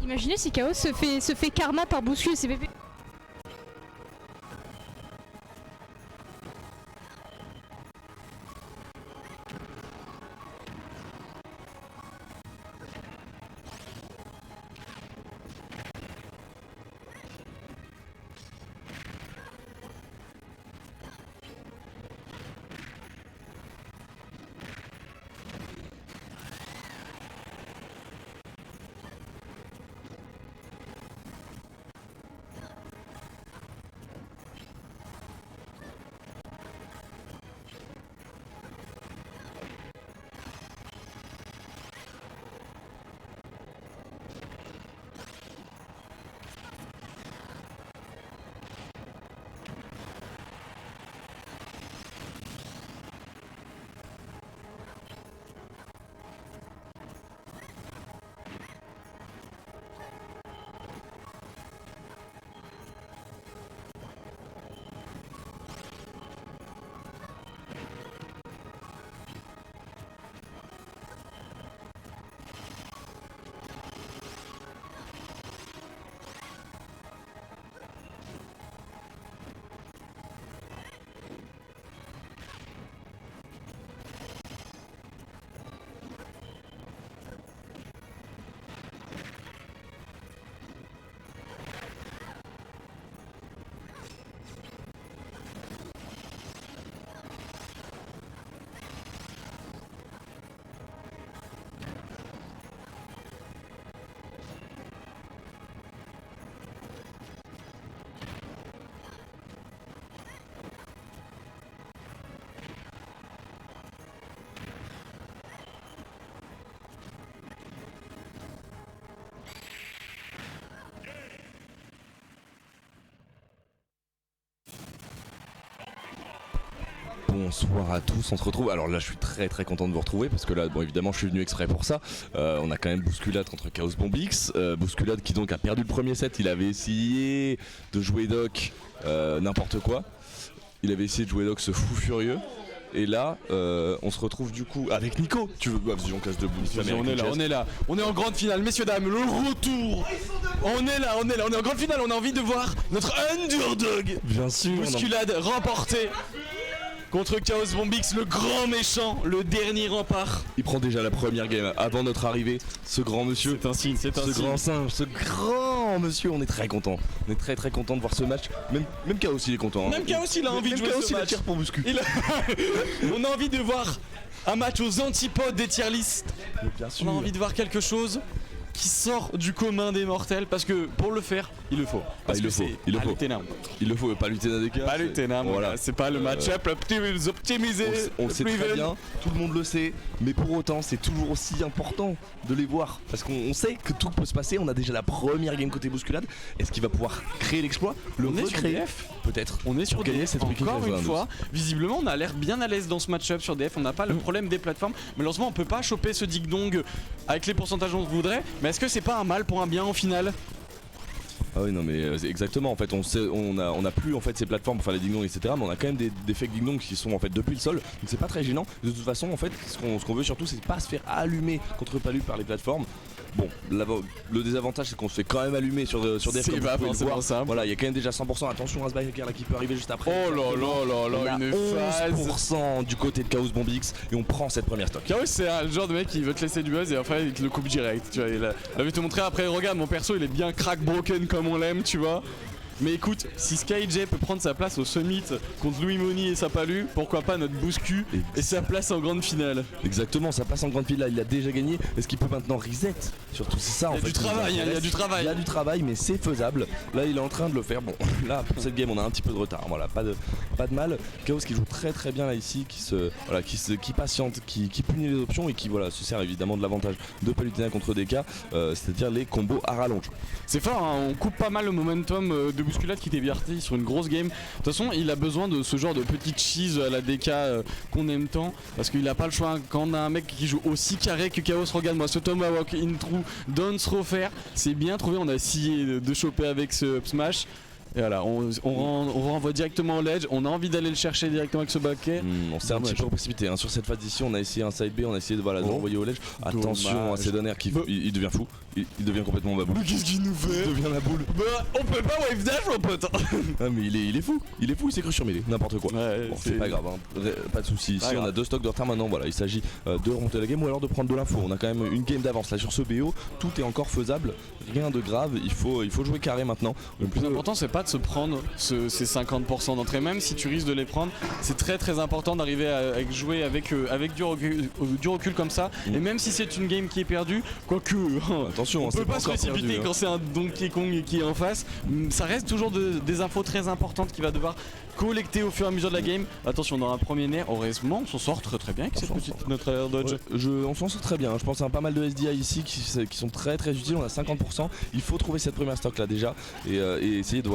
Imaginez si Chaos se fait karma par bouscule et ses bébés. Bonsoir à tous, on se retrouve. Alors là je suis très content de vous retrouver parce que là bon évidemment je suis venu exprès pour ça. On a quand même bousculade contre Chaos Bombix. Bousculade qui donc a perdu le premier set. Il avait essayé de jouer Doc n'importe quoi. Il avait essayé de jouer Doc ce fou furieux. Et là, on se retrouve du coup avec Nico. Tu veux vas-y on casse debout. On est en grande finale, messieurs dames, le retour. On est là, on est en grande finale. On a envie de voir notre underdog. Bien sûr. Bousculade remportée contre Chaos Bombix, le grand méchant, le dernier rempart. Il prend déjà la première game avant notre arrivée. Ce grand monsieur, c'est un signe, c'est un signe. Ce grand singe, ce grand monsieur, on est très content. On est très content de voir ce match. Même Chaos il est content. Même Chaos il a envie de jouer ce match. Il pour Bouscu. On a envie de voir un match aux antipodes des tier list. Bien sûr. On a envie de voir quelque chose qui sort du commun des mortels parce que pour le faire il le faut. Parce que c'est il le faut. Il le faut, pas lutter d'ADK. Pas lutter voilà. C'est pas le match-up optimisé. On le sait très bien, tout le monde le sait, mais pour autant c'est toujours aussi important de les voir parce qu'on sait que tout peut se passer. On a déjà la première game côté bousculade. Est-ce qu'il va pouvoir créer l'exploit? Le recréer peut-être. On est sur gagner DF cette week-end. Encore une fois, visiblement on a l'air bien à l'aise dans ce match-up sur DF. On n'a pas le problème des plateformes. Malheureusement on peut pas choper ce ding-dong avec les pourcentages qu'on voudrait. Mais est-ce que c'est pas un mal pour un bien en finale? Ah oui non mais exactement en fait on a plus en fait ces plateformes pour faire les ding-dongs etc, mais on a quand même des fake ding-dongs qui sont en fait depuis le sol, donc c'est pas très gênant. De toute façon en fait ce qu'on veut surtout c'est pas se faire allumer contre palu par les plateformes. Bon, le désavantage c'est qu'on se fait quand même allumer sur des c'est pas forcément ça. Voilà, il y a quand même déjà 100%. Attention à ce biker là qui peut arriver juste après. Oh là, une phase 11% du côté de Chaos Bombix et on prend cette première stock. Chaos c'est le genre de mec qui veut te laisser du buzz et après il te le coupe direct. Tu vois, il avait te montrer après. Regarde mon perso, il est bien crack broken comme on l'aime, tu vois. Mais écoute, si SkyJ peut prendre sa place au Summit contre Louis Moni et sa palu, pourquoi pas notre Bouscu et sa place en grande finale. Exactement, sa place en grande finale, il a déjà gagné. Est-ce qu'il peut maintenant reset? Surtout c'est ça en fait. Il y a du travail, mais c'est faisable. Là il est en train de le faire. Bon, là pour cette game on a un petit peu de retard. Voilà, pas de mal. Chaos qui joue très bien là ici, qui patiente, qui punit les options et qui se sert évidemment de l'avantage de Palutena contre DK, c'est-à-dire les combos à rallonge. C'est fort, hein, on coupe pas mal le momentum de Bousculade qui était parti sur une grosse game. De toute façon il a besoin de ce genre de petite cheese à la DK qu'on aime tant, parce qu'il a pas le choix. Quand on a un mec qui joue aussi carré que Chaos, regarde moi ce Tomahawk in true, don't throw fair, c'est bien trouvé. On a essayé de choper avec ce up smash. Et voilà, on renvoie directement au ledge, on a envie d'aller le chercher directement avec ce baquet. On s'est un petit peu précipité hein. Sur cette phase d'ici, on a essayé un side B, on a essayé de l'envoyer au ledge. Attention à Sedonaire qui il devient fou, il devient complètement baboule. Mais qu'est-ce qu'il nous fait? Il devient la boule. Bah on peut pas wave dash mon pote. Ah mais il est fou, il s'est cru sur mêlée, n'importe quoi. Ouais, bon, c'est pas grave, hein. Pas de soucis. Ici on a 2 stocks de retard maintenant, voilà, il s'agit de remonter la game ou alors de prendre de l'info. On a quand même une game d'avance là sur ce BO, tout est encore faisable, rien de grave, il faut jouer carré maintenant. Le plus important c'est pas de se prendre ces 50% d'entrée, même si tu risques de les prendre, c'est très important d'arriver à jouer avec du recul comme ça, et même si c'est une game qui est perdue, quoique attention, on peut pas se précipiter quand c'est un Donkey Kong qui est en face, ça reste toujours des infos très importantes qu'il va devoir collecter au fur et à mesure de la game. Attention, on aura un premier nerf, heureusement on s'en sort très bien avec cette petite notre air dodge. On s'en sort très bien, je pense à pas mal de SDI ici qui sont très utiles, on a 50%, il faut trouver cette première stock là déjà et essayer de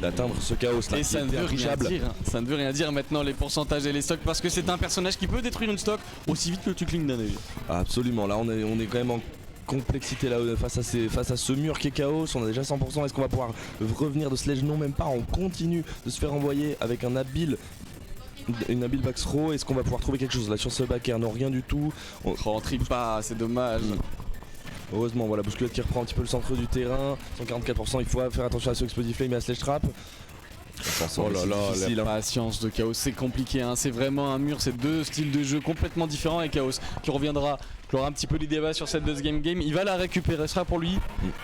d'atteindre ce chaos là. Et ça ne veut rien dire, ça ne veut rien dire maintenant les pourcentages et les stocks, parce que c'est un personnage qui peut détruire une stock aussi vite que tu clignes d'un œil. Absolument, là on est quand même en complexité là face à ce mur qui est chaos, on a déjà 100%, est-ce qu'on va pouvoir revenir de ce ledge? Non, même pas, on continue de se faire envoyer avec une habile back throw, est-ce qu'on va pouvoir trouver quelque chose là sur ce back air? Non, rien du tout. On tripe pas, c'est dommage. Heureusement, voilà, Bousculade qui reprend un petit peu le centre du terrain, 144%, il faut faire attention à ce Explosive Flame et à Sledge Trap. Oh là là, la patience de Chaos, c'est compliqué, hein. C'est vraiment un mur, c'est 2 styles de jeu complètement différents, et Chaos qui reviendra, qui aura un petit peu les débats sur cette deuxième game, il va la récupérer, ce sera pour lui,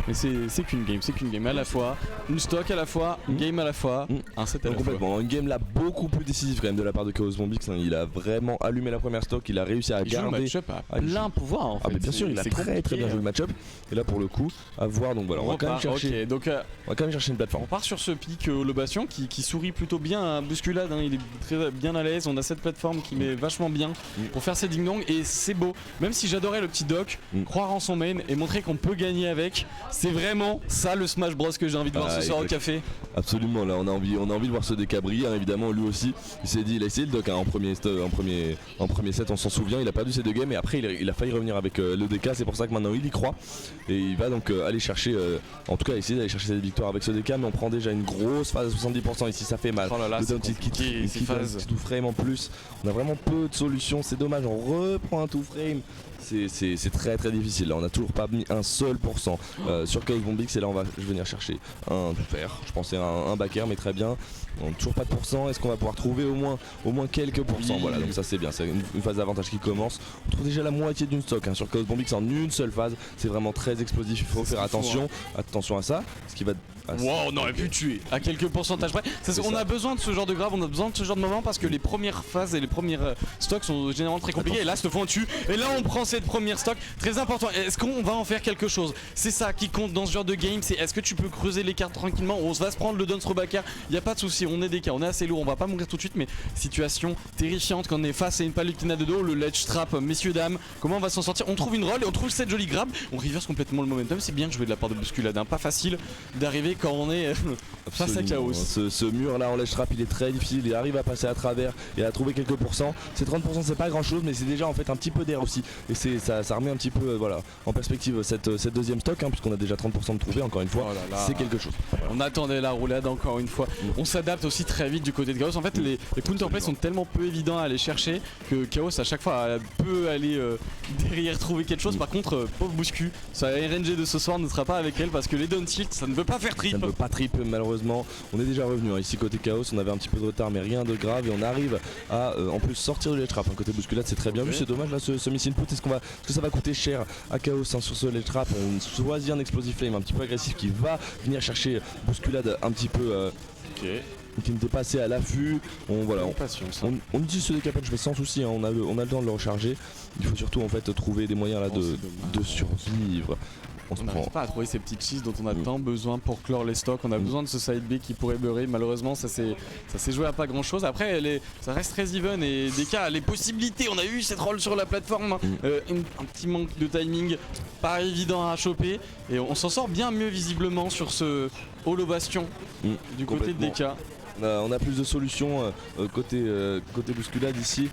mais c'est qu'une game à la fois, une stock à la fois, une game à la fois, un set à la fois. Une game là beaucoup plus décisive quand même de la part de Chaos Bombix, hein. Il a vraiment allumé la première stock, il a réussi à garder. Il joue le match-up à plein pouvoir en fait. Ah mais bien sûr, il a très bien joué le match-up, et là pour le coup, à voir, donc voilà, on va quand même chercher, on va quand même chercher une plateforme. On part sur ce pic Lobation qui sourit plutôt bien à Bousculade, hein. Il est très bien à l'aise, on a cette plateforme qui met vachement bien pour faire ses ding-dong, et c'est beau, même si j'adorais le petit doc, croire en son main et montrer qu'on peut gagner avec, c'est vraiment ça le Smash Bros que j'ai envie de voir ce soir au café. Absolument, là on a envie de voir ce DK briller, hein. Évidemment lui aussi, il a essayé le doc hein, en premier set, on s'en souvient, il a perdu ses 2 games et après il a failli revenir avec le DK, c'est pour ça que maintenant il y croit et il va donc aller chercher, en tout cas essayer d'aller chercher cette victoire avec ce DK, mais on prend déjà une grosse phase à 70% ici, ça fait mal. Oh là là, le down tilt qui tout frame en plus, on a vraiment peu de solutions, c'est dommage, on reprend un tout frame. C'est très difficile, là on a toujours pas mis un seul pourcent sur Chaos Bombix, et là je vais venir chercher un fer, je pensais un back air mais très bien, on toujours pas de pourcent, est-ce qu'on va pouvoir trouver au moins quelques pourcents? Voilà, donc ça c'est bien, c'est une phase d'avantage qui commence, on trouve déjà la moitié d'une stock hein, sur Chaos Bombix en une seule phase, c'est vraiment très explosif, il faut faire attention à ça, ce qui va... Wow, on aurait pu tuer à quelques pourcentages près. On a besoin de ce genre de grave, on a besoin de ce genre de moment, parce que les premières phases et les premières stocks sont généralement très compliquées. Et là, cette fois on tue. Et là, on prend cette première stock. Très important. Est-ce qu'on va en faire quelque chose? C'est ça qui compte dans ce genre de game. C'est est-ce que tu peux creuser les cartes tranquillement? On va se prendre le Dunstrow backer. Il n'y a pas de souci. On est des cas, on est assez lourd. On va pas mourir tout de suite. Mais situation terrifiante quand on est face à une palutina de dos. Le ledge trap, messieurs, dames. Comment on va s'en sortir? On trouve une roll et on trouve cette jolie grab. On reverse complètement le momentum. C'est bien joué de la part de Bousculade, hein. Pas facile d'arriver quand on est. Face à Chaos. Ce mur là en ledge trap il est très difficile, il arrive à passer à travers et à trouver quelques pourcents. Ces 30% c'est pas grand chose, mais c'est déjà en fait un petit peu d'air aussi. Et ça remet un petit peu voilà, en perspective cette deuxième stock hein, puisqu'on a déjà 30% de trouvé encore une fois. C'est quelque chose. On attendait la roulade encore une fois. On s'adapte aussi très vite du côté de Chaos. En fait les counterplays sont tellement peu évidents à aller chercher que Chaos à chaque fois peut aller derrière trouver quelque chose. Par contre pauvre Bouscu, sa RNG de ce soir ne sera pas avec elle parce que les down tilt ça ne veut pas faire trip. Ça ne veut pas trip malheureusement, on est déjà revenu hein. Ici côté Chaos on avait un petit peu de retard mais rien de grave et on arrive à en plus sortir de ledge trap hein. Côté Bousculade c'est très bien vu, c'est dommage là ce miss input, est-ce que ça va coûter cher à Chaos hein, sur ce ledge trap? On choisit un explosive flame un petit peu agressif qui va venir chercher Bousculade un petit peu qui n'était pas assez à l'affût. On utilise ce DK punch mais sans souci hein. On a le temps de le recharger, il faut surtout en fait trouver des moyens là de survivre. On n'arrive pas à trouver ces petites cheese dont on a tant besoin pour clore les stocks. On a besoin de ce side B qui pourrait beurrer. Malheureusement, ça s'est joué à pas grand chose. Après, ça reste très even et des cas, les possibilités. On a eu cette roll sur la plateforme. Un petit manque de timing, pas évident à choper. Et on s'en sort bien mieux visiblement sur ce holo bastion du côté de DK. On a plus de solutions côté Bousculade ici.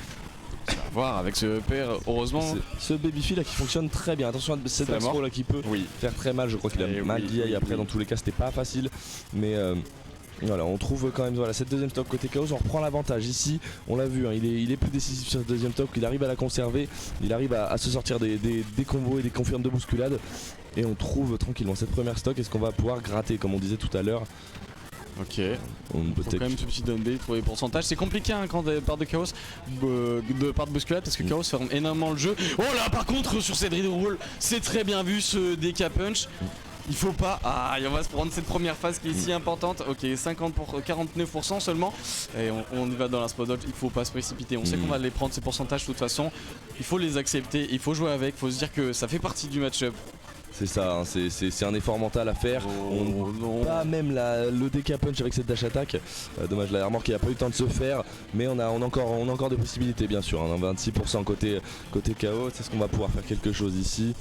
voir avec ce père, heureusement. Ce babyfish là qui fonctionne très bien. Attention à cette C'est la mort. Astro là qui peut faire très mal. Je crois qu'il a mal DI après. Dans tous les cas, c'était pas facile. Mais voilà, on trouve quand même cette deuxième stock côté Chaos. On reprend l'avantage ici. On l'a vu, hein, il est plus décisif sur cette deuxième stock. Il arrive à la conserver. Il arrive à se sortir des combos et des confirmes de bousculade. Et on trouve tranquillement cette première stock. Est-ce qu'on va pouvoir gratter comme on disait tout à l'heure? Ok, on peut faut quand même ce petit down B, trouver les pourcentages. C'est compliqué hein, quand des part de Chaos, de part de bousculade, parce que Chaos ferme énormément le jeu. Oh là, par contre, sur cette reroll, c'est très bien vu ce DK Punch. Il faut pas. Ah, on va se prendre cette première phase qui est si importante. Ok, 49% seulement. Et on y va dans la spot dodge. Il faut pas se précipiter. On sait qu'on va les prendre ces pourcentages de toute façon. Il faut les accepter. Il faut jouer avec. Il faut se dire que ça fait partie du match-up. C'est ça, hein, c'est un effort mental à faire. Pas même le DK punch avec cette dash attack. Dommage, la armor qui a pas eu le temps de se faire. Mais on a encore des possibilités bien sûr. Hein, 26% côté KO. Est-ce qu'on va pouvoir faire quelque chose ici?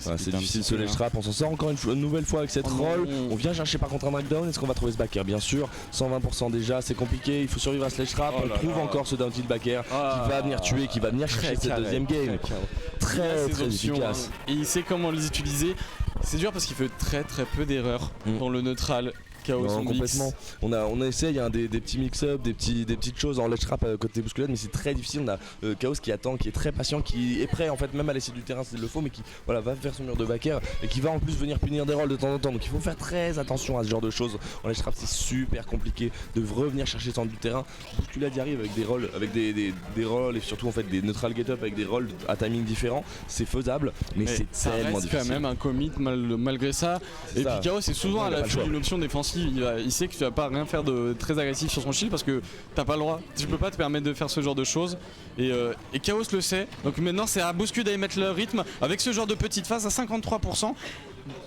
C'est difficile ce ledge trap. On s'en sort encore une nouvelle fois avec cette roll. On vient chercher par contre un breakdown. Est-ce qu'on va trouver ce backer? Bien sûr, 120% déjà, c'est compliqué. Il faut survivre à ce ledge trap. On trouve encore ce down tilt backer qui va venir tuer, qui va venir chercher cette deuxième game. Très efficace. Et il sait comment les utiliser. C'est dur parce qu'il fait très peu d'erreurs dans le neutral. Chaos complètement. On essaye hein, des petits mix-up, des petites choses en ledge trap côté bousculade, mais c'est très difficile. On a Chaos qui attend, qui est très patient, qui est prêt en fait même à laisser du terrain s'il le faut, mais qui va faire son mur de backer et qui va en plus venir punir des rolls de temps en temps. Donc il faut faire très attention à ce genre de choses. En ledge trap c'est super compliqué de revenir chercher son du terrain. Bousculade y arrive avec des rolls, avec des rolls et surtout en fait des neutral get up avec des rolls à timing différents. C'est faisable, mais c'est tellement difficile. Quand même un commit malgré ça. Et puis Chaos c'est souvent à l'affût d'une option défensive. Il sait que tu vas pas rien faire de très agressif sur son shield parce que t'as pas le droit. Tu peux pas te permettre de faire ce genre de choses. Et Chaos le sait. Donc maintenant c'est à Bousculade à mettre le rythme avec ce genre de petite phase à 53%.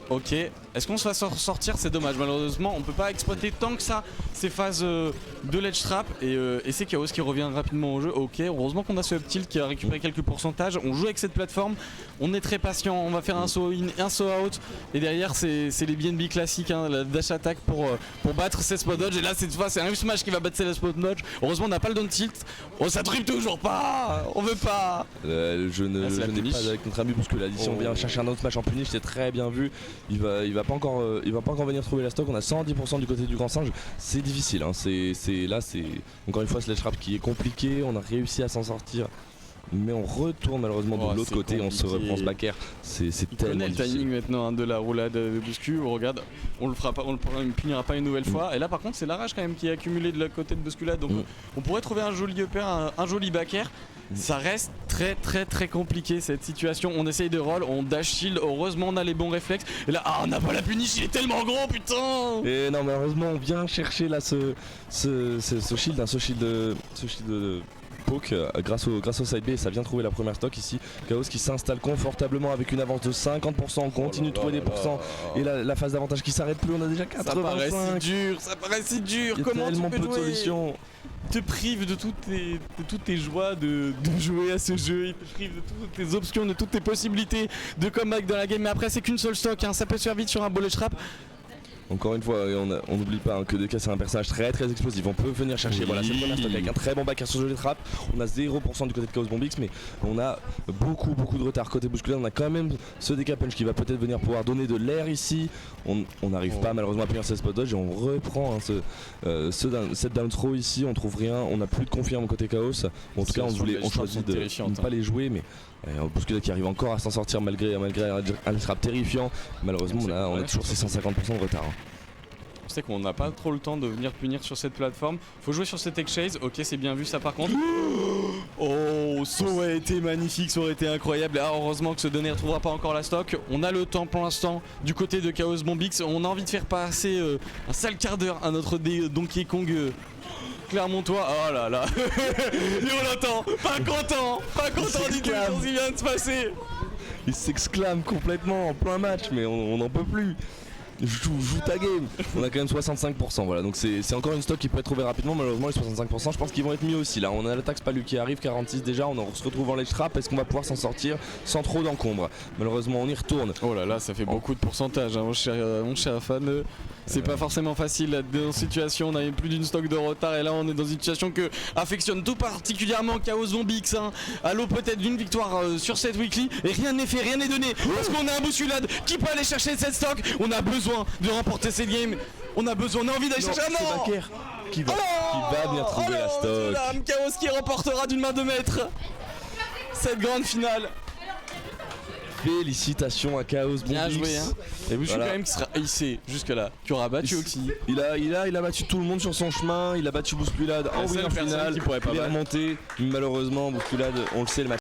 Ok, est-ce qu'on se va sortir? C'est dommage, malheureusement on peut pas exploiter tant que ça ces phases de ledge trap et c'est Chaos qui revient rapidement au jeu. Ok, heureusement qu'on a ce up tilt qui a récupéré quelques pourcentages. On joue avec cette plateforme, on est très patient, on va faire un saut in, un saut out et derrière c'est les BNB classiques, hein, la dash attack pour battre ces spot dodge. Et là cette fois c'est un smash qui va battre ces spot dodge. Heureusement on n'a pas le down tilt. Oh ça drip toujours pas, on veut pas. Je n'ai pas avec notre ami Bousculade. Ici on vient chercher un autre smash en punish, c'est très bien vu. Il va pas encore venir trouver la stock. On a 110% du côté du grand singe. C'est difficile. Hein. C'est encore une fois ce ledge trap qui est compliqué. On a réussi à s'en sortir. Mais on retourne malheureusement de l'autre côté, compliqué. On se reprend ce backer. C'est tellement difficile. Le timing maintenant hein, de la roulade de Bouscu. Regarde, on le fera pas, on le punira pas une nouvelle fois. Et là par contre c'est la rage quand même qui est accumulée de la côté de Bousculade. Donc on pourrait trouver un joli upper, un joli backer. Ça reste très compliqué cette situation. On essaye de roll, on dash shield, heureusement on a les bons réflexes. Et là, on n'a pas la punish, il est tellement gros, putain. Et non, malheureusement, on vient chercher là ce shield, ce shield de poke grâce au side B. Et ça vient trouver la première stock ici. Chaos qui s'installe confortablement avec une avance de 50%. On continue de trouver des pourcents. Et la phase d'avantage qui s'arrête plus. On a déjà 85. Ça paraît si dur. Il y a Comment tellement tu peux peu de solutions. Te prive de toutes tes joies de jouer à ce jeu, il te prive de toutes tes options, de toutes tes possibilités de comeback dans la game, mais après c'est qu'une seule stock, hein. Ça peut se faire vite sur un bullet trap. Encore une fois, on n'oublie pas hein, que DK c'est un personnage très explosif. On peut venir chercher voilà, cette première stock avec un très bon backer sur jeu de trap. On a 0% du côté de Chaos Bombix, mais on a beaucoup de retard côté Bousculade. On a quand même ce DK punch qui va peut-être venir pouvoir donner de l'air ici. On n'arrive pas malheureusement à punir ce spot dodge et on reprend hein, cette down throw ici. On trouve rien, on n'a plus de confirme côté Chaos. En tout cas, on choisit de ne pas les jouer, mais Bousculade qui arrive encore à s'en sortir malgré un trap terrifiant. Malheureusement, on a toujours ces 150% de retard. Hein. Je sais qu'on n'a pas trop le temps de venir punir sur cette plateforme. Faut jouer sur cette exchange. Ok, c'est bien vu ça par contre. Oh, ça aurait été magnifique, ça aurait été incroyable. Ah, heureusement que ce donné ne retrouvera pas encore la stock. On a le temps pour l'instant du côté de Chaos Bombix. On a envie de faire passer un sale quart d'heure à notre Donkey Kong. Clermontois, oh là là. Et on l'entend, pas content du tout ce qui vient de se passer. Il s'exclame complètement en plein match, mais on n'en peut plus. joue ta game. On a quand même 65%, voilà, donc c'est encore une stock qui peut être ouverte rapidement. Malheureusement les 65% je pense qu'ils vont être mis aussi là. On a l'attaque Spalu qui arrive, 46 déjà, on se retrouve en ledge trap. Est-ce qu'on va pouvoir s'en sortir sans trop d'encombre? Malheureusement on y retourne. Oh là là, ça fait beaucoup de pourcentage, hein, mon cher fan. C'est pas forcément facile là, dans cette situation, on avait plus d'une stock de retard et là on est dans une situation que affectionne tout particulièrement Chaos Zombix, hein. À l'eau peut-être d'une victoire sur cette weekly et rien n'est fait, rien n'est donné parce qu'on a un bousculade qui peut aller chercher cette stock. On a besoin de remporter cette game, on a envie d'aller chercher un mort qui va venir trouver la stock. Madame Chaos qui remportera d'une main de maître cette grande finale. Félicitations à Chaos Bien Bombix. joué, hein. Et vous Voilà. quand même qui sera hissé jusque là, qui aura battu Oxy. Il a battu tout le monde sur son chemin, il a battu Bousculade en La seule winner personne final, qui pourrait pas il est battre. remonté, malheureusement Bousculade, on le sait, le match